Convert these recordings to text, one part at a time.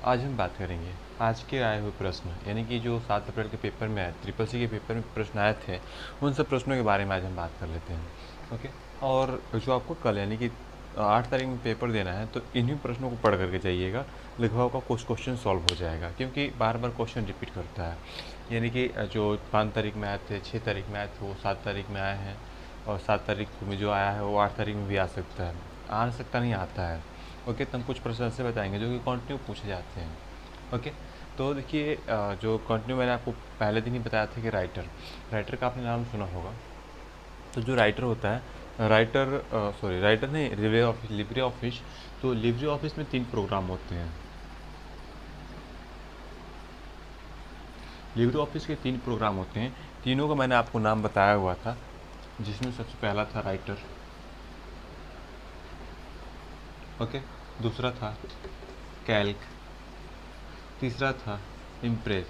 आज हम बात करेंगे आज के आए हुए प्रश्न, यानी कि जो 7 अप्रैल के पेपर में आए, ट्रिपल सी के पेपर में प्रश्न आए थे, उन सब प्रश्नों के बारे में आज हम बात कर लेते हैं। ओके। और जो आपको कल यानी कि 8 तारीख में पेपर देना है, तो इन्हीं प्रश्नों को पढ़ करके जाइएगा। लगभग आपका कुछ क्वेश्चन सॉल्व हो जाएगा, क्योंकि बार बार क्वेश्चन रिपीट करता है। यानी कि जो 5 तारीख में आए थे, 6 तारीख में आए थे, वो 7 तारीख में आए हैं, और 7 तारीख में जो आया है वो 8 तारीख में भी आ सकता है। आ सकता नहीं, आता है। ओके। तो हम कुछ प्रश्न ऐसे बताएंगे जो कि कंटिन्यू पूछे जाते हैं। ओके। तो देखिए, जो कंटिन्यू मैंने आपको पहले दिन ही बताया था कि राइटर का आपने नाम सुना होगा। तो जो राइटर होता है, राइटर नहीं, लिब्रे ऑफिस। तो लिब्रे ऑफिस में 3 प्रोग्राम होते हैं। लिब्रे ऑफिस के 3 प्रोग्राम होते हैं। तीनों का मैंने आपको नाम बताया हुआ था, जिसमें सबसे पहला था राइटर। ओके। दूसरा था कैल्क। तीसरा था इम्प्रेस।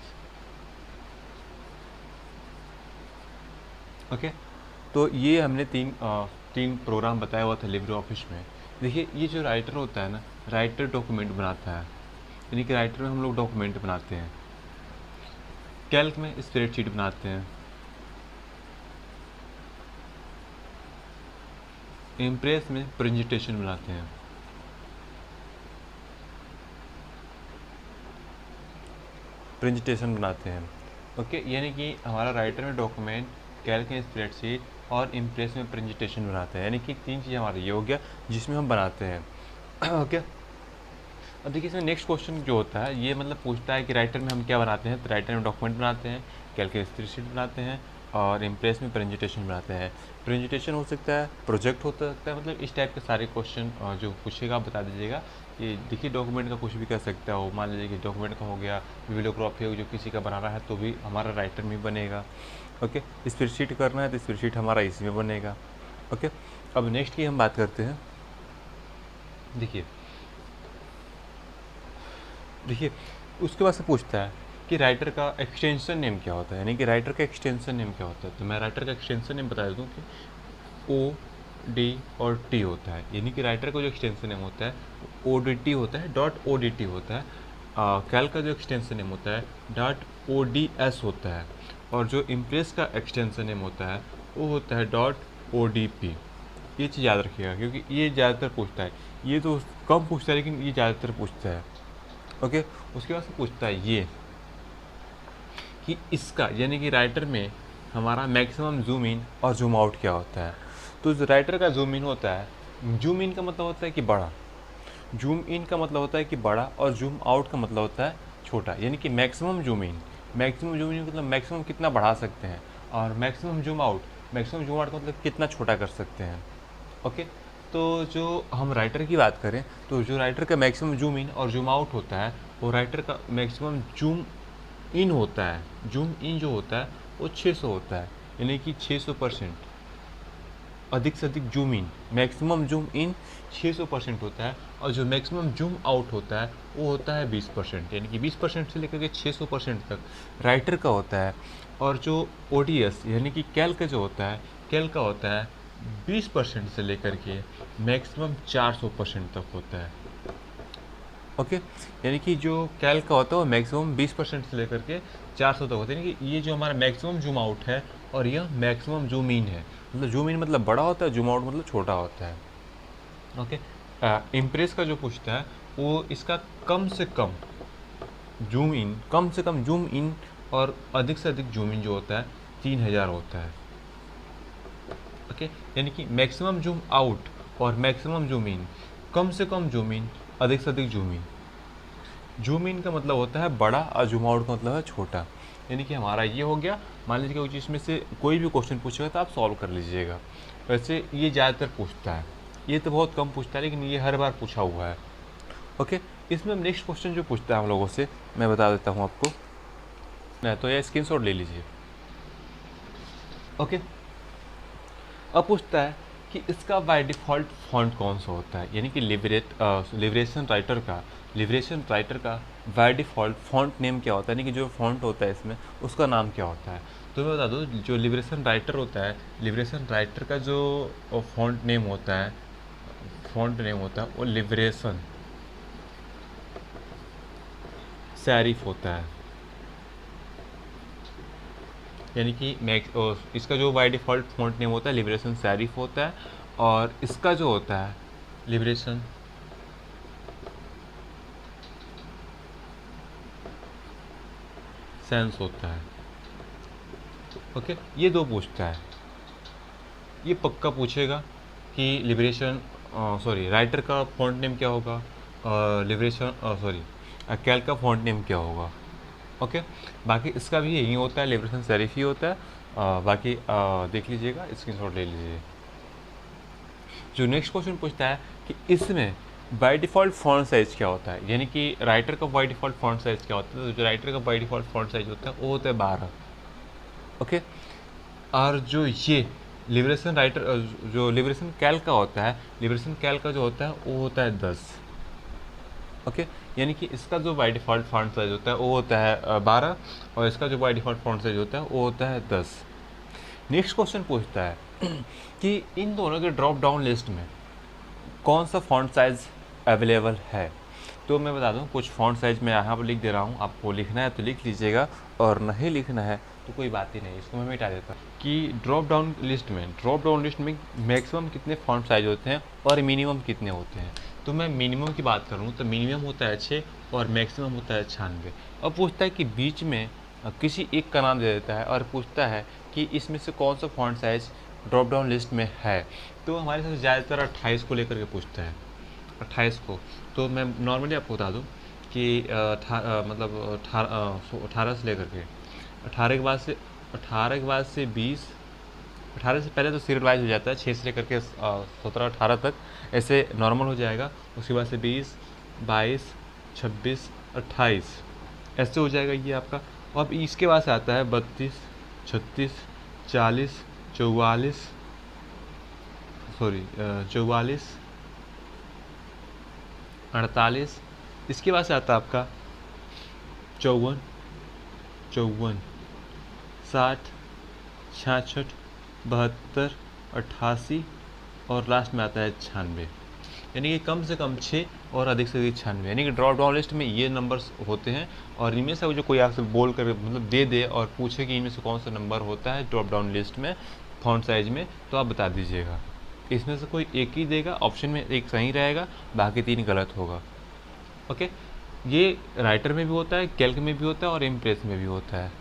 ओके। तो ये हमने तीन प्रोग्राम बताया हुआ था लिब्रे ऑफिस में। देखिए, ये जो राइटर होता है ना, राइटर डॉक्यूमेंट बनाता है, यानी कि राइटर में हम लोग डॉक्यूमेंट बनाते हैं। कैल्क में स्प्रेडशीट बनाते हैं। इम्प्रेस में प्रेजेंटेशन बनाते हैं। ओके। यानी कि हमारा राइटर में डॉक्यूमेंट, कैल्क में स्प्रेडशीट, और इम्प्रेस में प्रेजेंटेशन बनाते हैं। यानी कि 3 चीज़ हमारा ये हो गया जिसमें हम बनाते हैं। ओके। अब देखिए, इसमें नेक्स्ट क्वेश्चन जो होता है, ये मतलब पूछता है कि राइटर में हम क्या बनाते हैं। तो राइटर में डॉक्यूमेंट बनाते हैं, कैल्क में स्प्रेडशीट बनाते हैं, और इम्प्रेस में प्रेजेंटेशन बनाते हैं। प्रेजेंटेशन हो सकता है, प्रोजेक्ट हो सकता है, मतलब इस टाइप के सारे क्वेश्चन जो पूछेगा आप बता दीजिएगा। ये देखिए, डॉक्यूमेंट का कुछ भी कर सकता हो। मान लीजिए कि डॉक्यूमेंट का हो गया वीडियोग्राफी हो, जो किसी का बना रहा है, तो भी हमारा राइटर में बनेगा। ओके। स्प्रेडशीट करना है तो स्प्रेडशीट हमारा इसी में बनेगा। ओके। अब नेक्स्ट की हम बात करते हैं। देखिए, उसके बाद से पूछता है कि राइटर का एक्सटेंशन नेम क्या होता है, यानी कि राइटर का एक्सटेंशन नेम क्या होता है। तो मैं राइटर का एक्सटेंशन नेम बता दूँ कि ओ डी और टी होता है। यानी कि राइटर का जो एक्सटेंशन नेम होता है ओ डी टी होता है, डॉट ओ डी टी होता है। कैल का जो एक्सटेंशन नेम होता है डॉट ओ डी एस होता है। और जो इम्प्रेस का एक्सटेंशन नेम होता है वो होता है डॉट ओ डी पी। ये चीज़ याद रखिएगा, क्योंकि ये ज़्यादातर पूछता है। ये तो कम पूछता है, लेकिन ये ज़्यादातर पूछता है। ओके। उसके बाद से पूछता है ये कि इसका, यानी कि राइटर में हमारा मैक्सिमम जूम इन और जूम आउट क्या होता है। तो जो राइटर का जूम इन होता है, जूम इन का मतलब होता है कि बड़ा, जूम इन का मतलब होता है कि बड़ा, और जूम आउट का मतलब होता है छोटा। यानी कि मैक्सिमम जूम इन मतलब मैक्सिमम कितना बढ़ा सकते हैं, और मैक्सिमम जूम आउट का मतलब कितना छोटा कर सकते हैं। ओके। तो जो हम राइटर की बात करें, तो जो राइटर का मैक्सिमम जूम इन और जूम आउट होता है, वो राइटर का मैक्सिमम जूम इन होता है। जूम इन जो होता है वो 600 होता है, यानी कि 600%। अधिक से अधिक zoom in, maximum zoom in 600% होता है, और जो मैक्सिमम जूम आउट होता है वो होता है 20%। यानी कि 20% से लेकर के 600% तक राइटर का होता है। और जो ओडीएस यानी कि कैल का जो होता है, कैल का होता है 20% से लेकर के मैक्सिमम 400% तक होता है। ओके। यानी कि जो कैल का होता है वो मैक्सिमम 20% से लेकर के 400 तक होता है। यानी कि ये जो हमारा मैक्सिमम जूम आउट है, और यह मैक्सिमम जूम इन है। मतलब जूम इन मतलब बड़ा होता है, जूम आउट मतलब छोटा होता है। ओके। इम्प्रेस का जो पूछता है, वो इसका कम से कम जूम इन और अधिक से अधिक जूम इन जो होता है 3000 होता है। ओके। यानी कि मैक्सिमम जूम आउट और मैक्सिमम जूम इन, कम से कम जूम इन, अधिक से अधिक जूम इन। जूम इन का मतलब होता है बड़ा, और जूम आउट का मतलब है छोटा। यानी कि हमारा ये हो गया। मान लीजिए कि इसमें से कोई भी क्वेश्चन पूछेगा तो आप सॉल्व कर लीजिएगा। वैसे ये ज़्यादातर पूछता है, ये तो बहुत कम पूछता है, लेकिन ये हर बार पूछा हुआ है। ओके। इसमें हम नेक्स्ट क्वेश्चन जो पूछता है हम लोगों से, मैं बता देता हूँ आपको। नहीं तो ये स्क्रीनशॉट ले लीजिए। ओके। अब पूछता है कि इसका बाय डिफ़ॉल्ट फॉन्ट कौन सा होता है, यानी कि लिबरेशन राइटर का बाय डिफ़ॉल्ट फॉन्ट नेम क्या होता है, यानी कि जो फॉन्ट होता है इसमें उसका नाम क्या होता है। तो मैं बता दूँ, जो लिबरेशन राइटर होता है, लिबरेशन राइटर का जो फॉन्ट नेम होता है वो लिबरेशन। सेरिफ होता है, यानी कि इसका जो बाय डिफ़ॉल्ट फ़ॉन्ट नेम होता है लिबरेशन सेरिफ होता है, और इसका जो होता है लिबरेशन सेंस होता है। ओके, ये दो पूछता है, ये पक्का पूछेगा कि लिबरेशन राइटर का फ़ॉन्ट नेम क्या होगा, लिबरेशन कैल्क का फ़ॉन्ट नेम क्या होगा। ओके, बाकी इसका भी यही होता है, लिबरेशन सेरिफ ही होता है। बाकी देख लीजिएगा, स्क्रीनशॉट ले लीजिए। जो नेक्स्ट क्वेश्चन पूछता है कि इसमें बाय डिफ़ॉल्ट फ़ॉन्ट साइज़ क्या होता है, यानी कि राइटर का बाय डिफ़ॉल्ट फ़ॉन्ट साइज़ क्या होता है। तो जो राइटर का बाय डिफ़ॉल्ट फ़ॉन्ट साइज़ होता है वो होता है 12। ओके, और जो ये लिबरेशन राइटर जो लिबरेशन कैल्क का होता है, लिबरेशन कैल्क का जो होता है वो होता है 10। ओके, यानी कि इसका जो बाय डिफ़ॉल्ट फ़ॉन्ट साइज़ होता है वो होता है 12, और इसका जो बाय डिफ़ॉल्ट फ़ॉन्ट साइज़ होता है वो होता है 10। नेक्स्ट क्वेश्चन पूछता है कि इन दोनों के ड्रॉप डाउन लिस्ट में कौन सा फ़ॉन्ट साइज़ अवेलेबल है। तो मैं बता दूं, कुछ फ़ॉन्ट साइज़ मैं यहाँ पर लिख दे रहा हूँ, आपको लिखना है तो लिख लीजिएगा, और नहीं लिखना है तो कोई बात ही नहीं, इसको मैं मिटा देता हूँ। कि ड्रॉप डाउन लिस्ट में मैक्सिमम कितने फ़ॉन्ट साइज़ होते हैं और मिनिमम कितने होते हैं। तो मैं मिनिमम की बात करूँ तो मिनिमम होता है 6 और मैक्सिमम होता है 96। और पूछता है कि बीच में किसी एक का नाम दे देता है और पूछता है कि इसमें से कौन सा font size drop down list में है। तो हमारे साथ ज़्यादातर 28 को लेकर के पूछता है, 28 को। तो मैं नॉर्मली आपको बता दूं कि 18 से लेकर के 18 के बाद से 20, 18 से पहले तो सीरियल वाइज हो जाता है, 6 से लेकर के 17 18 तक ऐसे नॉर्मल हो जाएगा। उसके बाद से 20, 22, 26, 28 ऐसे हो जाएगा ये आपका। अब इसके बाद से आता है 32, 36, 40, 44, 48। इसके बाद से आता है आपका 54, 60, 66, 72, 88 और लास्ट में आता है 96। यानी कि कम से कम 6 और अधिक से अधिक 96, यानी कि ड्रॉप डाउन लिस्ट में ये नंबर्स होते हैं। और इनमें से जो कोई आपसे बोल कर मतलब दे दे और पूछे कि इनमें से कौन सा नंबर होता है ड्रॉप डाउन लिस्ट में फॉन्ट साइज में, तो आप बता दीजिएगा। इसमें से कोई एक ही देगा, ऑप्शन में एक सही रहेगा, बाकी 3 गलत होगा। ओके, ये राइटर में भी होता है, कैल्क में भी होता है और इम्प्रेस में भी होता है।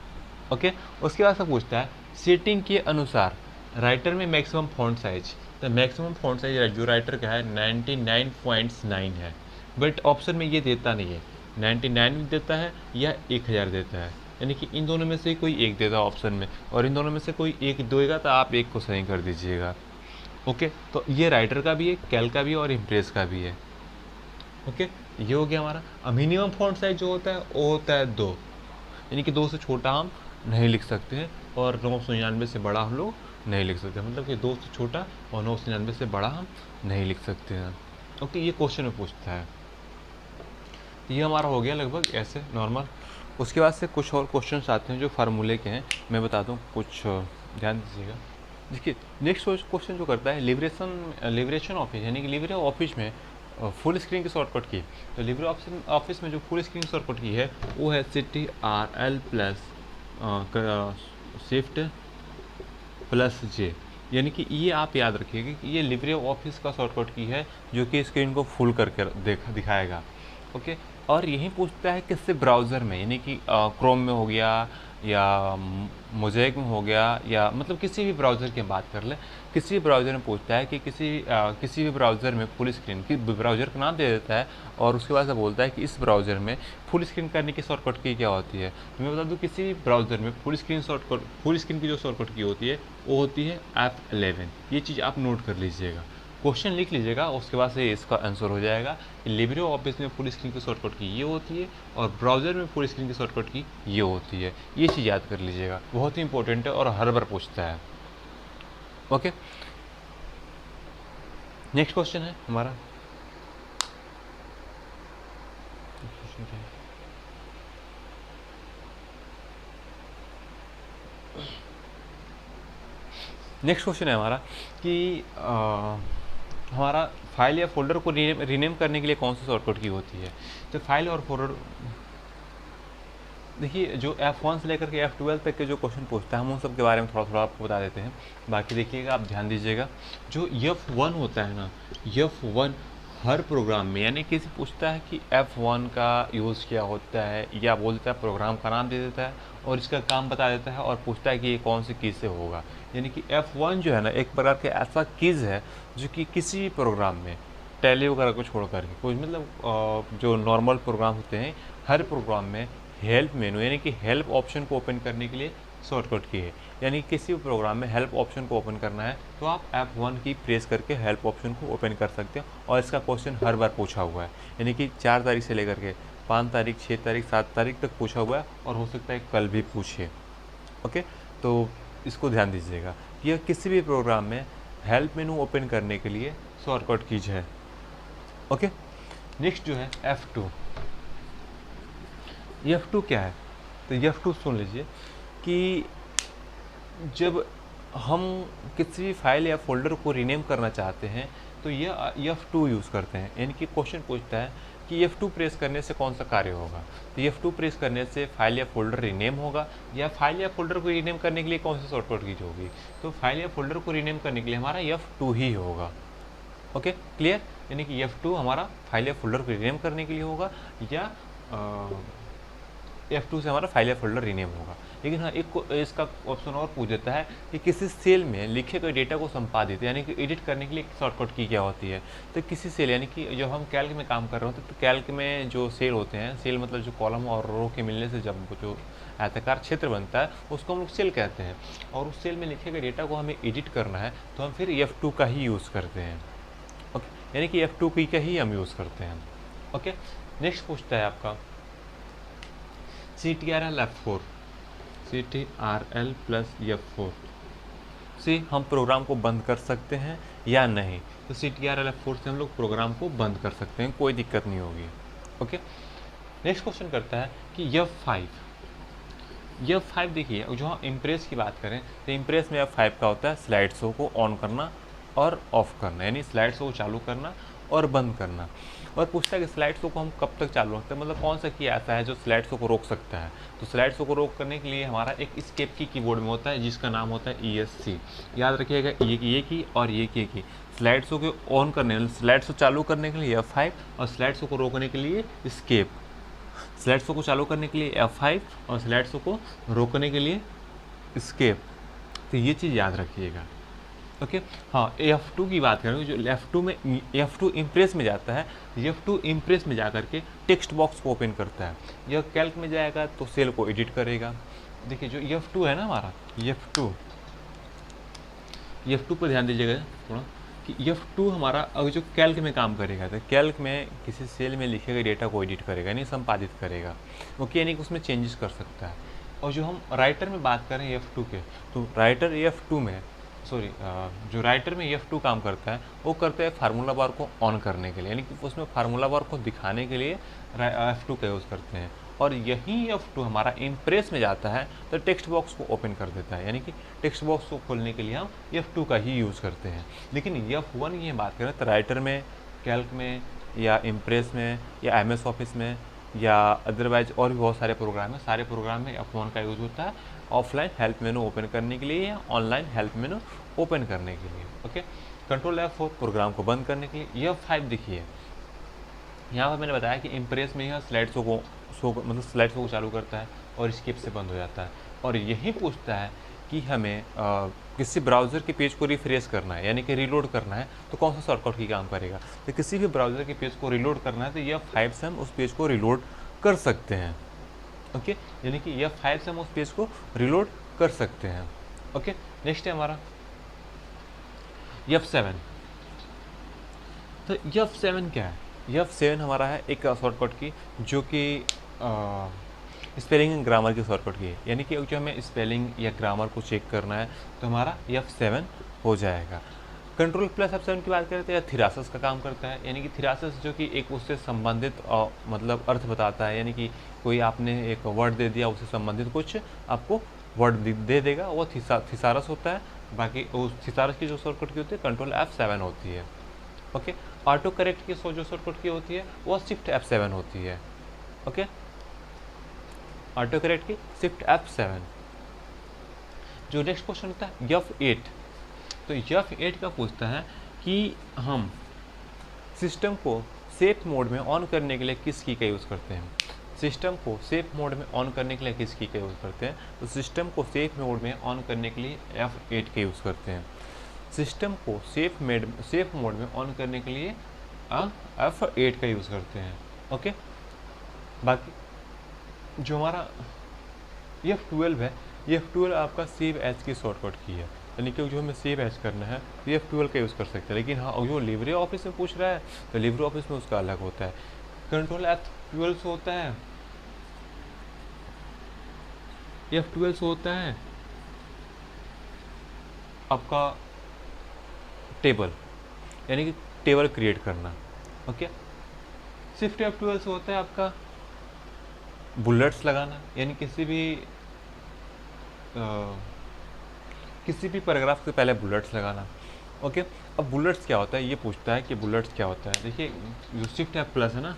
ओके, उसके बाद से पूछता है सेटिंग के अनुसार राइटर में मैक्सिमम फॉन्ट साइज। तो मैक्सिमम फॉन्ट साइज जो राइटर का है 99.9 है, बट ऑप्शन में ये देता नहीं है, 99 भी देता है या 1000 देता है, यानी कि इन दोनों में से कोई एक देता है ऑप्शन में, और इन दोनों में से कोई एक देगा तो आप एक को सही कर दीजिएगा। ओके, तो ये राइटर का भी है, कैल्क का भी है और इम्प्रेस का भी है। ओके, ये हो गया हमारा। मिनिमम फॉन्ट साइज जो होता है वो होता है 2, यानी कि 2 से छोटा हम नहीं लिख सकते हैं और 999 से बड़ा हम लोग नहीं लिख सकते, मतलब कि 2 से छोटा और 999 से बड़ा हम नहीं लिख सकते हैं। ओके, ये क्वेश्चन में पूछता है। ये हमारा हो गया लगभग ऐसे नॉर्मल। उसके बाद से कुछ और क्वेश्चंस आते हैं जो फार्मूले के हैं, मैं बता दूं कुछ, ध्यान दीजिएगा। देखिए, नेक्स्ट क्वेश्चन जो करता है लिबरेशन ऑफिस, यानी कि लिबरे ऑफिस में फुल स्क्रीन की शॉर्टकट की। तो लिबरे ऑफिस में जो फुल स्क्रीन शॉर्टकट की है वो है Ctrl+Shift+J, यानी कि ये आप याद रखिएगा कि ये लिबरे ऑफिस का शॉर्टकट की है जो कि स्क्रीन को फुल करके दिखाएगा। ओके, और यही पूछता है किससे ब्राउज़र में, यानी कि क्रोम में हो गया या मोज़ेक में हो गया, या मतलब किसी भी ब्राउज़र की बात कर ले, किसी भी ब्राउज़र में पूछता है कि किसी भी ब्राउज़र में फुल स्क्रीन की, ब्राउज़र का नाम दे देता है और उसके बाद से बोलता है कि इस ब्राउज़र में फुल स्क्रीन करने की शॉर्टकट की क्या होती है। तो मैं बता दूं, किसी भी ब्राउज़र में फुल स्क्रीन की जो शॉर्टकट की होती है वो होती है F11। ये चीज़ आप नोट कर लीजिएगा, क्वेश्चन लिख लीजिएगा, उसके बाद से इसका आंसर हो जाएगा कि लिबरे ऑफिस में फुल स्क्रीन की शॉर्टकट की ये होती है और ब्राउज़र में फुल स्क्रीन की शॉर्टकट की ये होती है। ये चीज़ याद कर लीजिएगा, बहुत ही इंपॉर्टेंट है और हर बार पूछता है। ओके, नेक्स्ट क्वेश्चन है हमारा, नेक्स्ट क्वेश्चन है हमारा कि हमारा फाइल या फोल्डर को रीनेम करने के लिए कौन सी शॉर्टकट की होती है। तो फाइल और फोल्डर देखिए जो F1 से लेकर के F12 तक के जो क्वेश्चन पूछता है हम उन सब के बारे में थोड़ा थोड़ा आपको बता देते हैं। बाकी देखिएगा, आप ध्यान दीजिएगा, जो F1 होता है ना, F1 हर प्रोग्राम में, यानी किसी पूछता है कि F1 का यूज़ क्या होता है, या बोल देता है प्रोग्राम का नाम दे देता है और इसका काम बता देता है और पूछता है कि ये कौन सी कीज़ से होगा। यानी कि F1 जो है ना, एक प्रकार के ऐसा कीज़ है जो कि किसी भी प्रोग्राम में, टैली वगैरह को छोड़ करके, कोई मतलब जो नॉर्मल प्रोग्राम होते हैं, हर प्रोग्राम में हेल्प मेनू यानी कि हेल्प ऑप्शन को ओपन करने के लिए शॉर्टकट की है। यानी किसी भी प्रोग्राम में हेल्प ऑप्शन को ओपन करना है तो आप F1 की प्रेस करके हेल्प ऑप्शन को ओपन कर सकते हो। और इसका क्वेश्चन हर बार पूछा हुआ है, यानी कि 4 तारीख से लेकर के 5 तारीख, 6 तारीख, 7 तारीख तक पूछा हुआ है और हो सकता है कल भी पूछे। ओके, तो इसको ध्यान दीजिएगा, यह किसी भी प्रोग्राम में हेल्प मेनू ओपन करने के लिए शॉर्टकट कीज है। ओके, नेक्स्ट जो है F2। F2 क्या है? तो F2 सुन लीजिए कि जब हम किसी भी फाइल या फोल्डर को रीनेम करना चाहते हैं तो यह F2 यूज़ करते हैं। यानी कि क्वेश्चन पूछता है कि F2 प्रेस करने से कौन सा कार्य होगा। तो F2 प्रेस करने से फाइल या फोल्डर रीनेम होगा, या फाइल या फोल्डर को रीनेम करने के लिए कौन सी शॉर्टकट कीज होगी। तो फाइल या फोल्डर को रीनेम करने के लिए हमारा F2 ही होगा। Okay, clear? यानी कि F2 हमारा फाइल या फोल्डर को रीनेम करने के लिए होगा, या F2 से हमारा फाइल या फोल्डर रीनेम होगा। लेकिन हाँ, एक इसका ऑप्शन और पूछ देता है कि किसी सेल में लिखे गए डेटा को संपादित यानी कि एडिट करने के लिए शॉर्टकट की क्या होती है। तो किसी सेल, यानी कि जब हम कैल्क में काम कर रहे होते हैं तो कैल्क में जो सेल होते हैं, सेल मतलब जो कॉलम और रो के मिलने से जब जो आयताकार क्षेत्र बनता है उसको हम लोग सेल कहते हैं। और उस सेल में लिखे गए डेटा को हमें एडिट करना है तो हम फिर F2 का ही यूज़ करते हैं। ओके, यानी कि F2 की का ही हम यूज़ करते हैं। ओके, नेक्स्ट पूछता है आपका CTRL F4, CTRL plus F4 से हम प्रोग्राम को बंद कर सकते हैं या नहीं। तो CTRL F4 से हम लोग प्रोग्राम को बंद कर सकते हैं, कोई दिक्कत नहीं होगी। ओके, नेक्स्ट क्वेश्चन करता है कि F5 देखिए, जो हम इम्प्रेस की बात करें तो इम्प्रेस में F5 का होता है स्लाइड शो को ऑन करना और ऑफ करना, यानी स्लाइड शो को चालू करना और बंद करना। और पूछता है कि स्लाइड शो को हम कब तक चालू रखते हैं, मतलब कौन सा की ऐसा है जो स्लाइड शो को रोक सकता है। तो स्लाइड शो को रोक करने के लिए हमारा एक स्केप की कीबोर्ड में होता है जिसका नाम होता है ESC। याद रखिएगा, ये की और ये की। स्लाइड शो को ऑन करने, स्लाइड शो चालू करने के लिए F5 और स्लाइड शो को रोकने के लिए स्केप। स्लाइड शो को चालू करने के लिए F5 और स्लाइड शो को रोकने के लिए स्केप। तो ये चीज़ याद रखिएगा। ओके, हाँ, F2 की बात करें, जो F2 इम्प्रेस में जाता है, F2 इम्प्रेस में जा करके टेक्स्ट बॉक्स को ओपन करता है। यह कैल्क में जाएगा तो सेल को एडिट करेगा। देखिए जो F2 है ना हमारा, F2 पर ध्यान दीजिएगा थोड़ा कि F2 हमारा अगर जो कैल्क में काम करेगा तो कैल्क में किसी सेल में लिखे गए डेटा को एडिट करेगा, यानी संपादित करेगा। ओके, यानी कि उसमें चेंजेस कर सकता है। और जो हम राइटर में बात करें F2 के, तो राइटर F2 में जो राइटर में F2 काम करता है वो करता है फार्मूला बार को ऑन करने के लिए, यानी कि उसमें फार्मूला बार को दिखाने के लिए F2 का यूज़ करते हैं। और यही F2 हमारा इम्प्रेस में जाता है तो टेक्स्ट बॉक्स को ओपन कर देता है, यानी कि टेक्स्ट बॉक्स को खोलने के लिए हम F2 का ही यूज़ करते हैं। लेकिन F1 की बात करें तो राइटर में, कैल्क में, या इम्प्रेस में, या MS ऑफिस में, या अदरवाइज और भी बहुत सारे प्रोग्राम है, सारे प्रोग्राम में F1 का यूज़ होता है ऑफलाइन हेल्प मेनू ओपन करने के लिए या ऑनलाइन हेल्प मेनू ओपन करने के लिए। ओके, कंट्रोल F4 प्रोग्राम को बंद करने के लिए। F5 देखिए, यहाँ पर मैंने बताया कि इम्प्रेस में यह स्लाइड शो को चालू करता है और स्किप से बंद हो जाता है। और यही पूछता है कि हमें किसी ब्राउज़र के पेज को रिफ्रेश करना है, यानी कि रीलोड करना है, तो कौन सा शॉर्टकट की काम करेगा। तो किसी भी ब्राउज़र के पेज को रीलोड करना है तो F5 से हम उस पेज को रीलोड कर सकते हैं। ओके, यानी कि F5 से हम उस पेज को रीलोड कर सकते हैं। ओके, नेक्स्ट है हमारा F7। तो F7 क्या है? F7 हमारा है एक शॉर्टकट की जो कि स्पेलिंग एंड ग्रामर की शॉर्टकट की है, यानी कि जो हमें स्पेलिंग या ग्रामर को चेक करना है तो हमारा F7 हो जाएगा। कंट्रोल प्लस F7 की बात करें तो यह थिरासस का काम करता है, यानी कि थिरासस जो कि एक उससे संबंधित मतलब अर्थ बताता है, यानी कि कोई आपने एक वर्ड दे दिया, उससे संबंधित कुछ आपको वर्ड दे देगा, वो थिसारस होता है। बाकी उस थिसारस की जो शॉर्टकट की होती है कंट्रोल F7 होती है। ओके, ऑटो करेक्ट की जो शॉर्टकट की होती है वो शिफ्ट F7 होती है। ओके, ऑटो करेक्ट की शिफ्ट F7। जो नेक्स्ट क्वेश्चन होता है F8। तो F8 का पूछता है कि हम सिस्टम को सेफ मोड में ऑन करने के लिए किस की का यूज़ करते हैं। सिस्टम को सेफ मोड में ऑन करने के लिए किस की का यूज़ करते हैं। तो सिस्टम को सेफ मोड में ऑन करने के लिए F8 का यूज़ करते हैं। सिस्टम को सेफ मोड में ऑन करने के लिए F8 का यूज़ करते हैं। ओके, बाकी जो हमारा F12 है, F12 आपका सेव एज की शॉर्टकट की है, यानी कि जो हमें सेव एज करना है तो F12 का यूज़ कर सकते हैं। लेकिन हाँ, जो लिब्रे ऑफिस में पूछ रहा है तो लिब्रे ऑफिस में उसका अलग होता है। कंट्रोल F12 से होता है, F12 से होता है आपका टेबल, यानी कि टेबल क्रिएट करना। ओके, शिफ्ट F12 से होता है आपका बुलेट्स लगाना, यानी किसी भी पैराग्राफ से पहले बुलेट्स लगाना। ओके, अब बुलेट्स क्या होता है, ये पूछता है कि बुलेट्स क्या होता है। देखिए, जो शिफ्ट F+ है ना,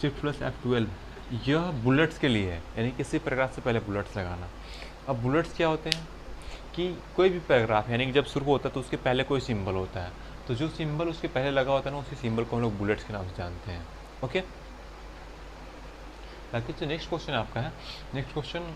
शिफ्ट प्लस F12, यह बुलेट्स के लिए है, यानी किसी पैराग्राफ से पहले बुलेट्स लगाना। अब बुलेट्स क्या होते हैं कि कोई भी पैराग्राफ यानी कि जब शुरू होता है तो उसके पहले कोई सिंबल होता है, तो जो सिंबल उसके पहले लगा होता है ना, उसी सिंबल को हम लोग बुलेट्स के नाम से जानते हैं। ओके, बाकी जो नेक्स्ट क्वेश्चन आपका है, नेक्स्ट क्वेश्चन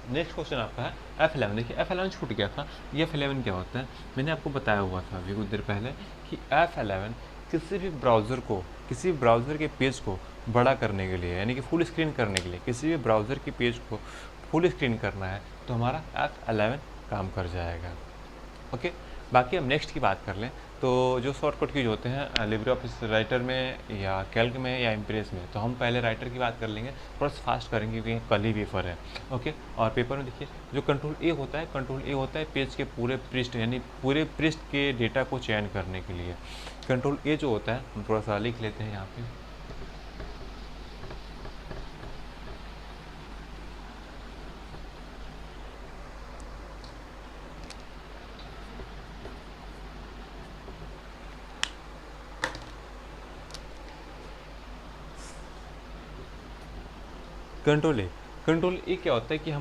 नेक्स्ट क्वेश्चन आपका है F11। देखिए F11 छूट गया था, ये F11 क्या होता है, मैंने आपको बताया हुआ था अभी कुछ देर पहले कि F11 किसी भी ब्राउज़र को, किसी भी ब्राउज़र के पेज को बड़ा करने के लिए, यानी कि फुल स्क्रीन करने के लिए, किसी भी ब्राउज़र के पेज को फुल स्क्रीन करना है तो हमारा F11 काम कर जाएगा। ओके, बाकी हम नेक्स्ट की बात कर लें तो जो शॉर्टकट कीज होते हैं लिब्रे ऑफिस राइटर में या कैल्क में या इम्प्रेस में, तो हम पहले राइटर की बात कर लेंगे, थोड़ा सा फास्ट करेंगे क्योंकि कल ही पेपर है। ओके, और पेपर में देखिए जो कंट्रोल ए होता है, कंट्रोल ए होता है पेज के पूरे पृष्ठ, यानी पूरे पृष्ठ के डेटा को चयन करने के लिए। कंट्रोल ए जो होता है, हम थोड़ा सा लिख लेते हैं यहाँ पे। कंट्रोल ए क्या होता है कि हम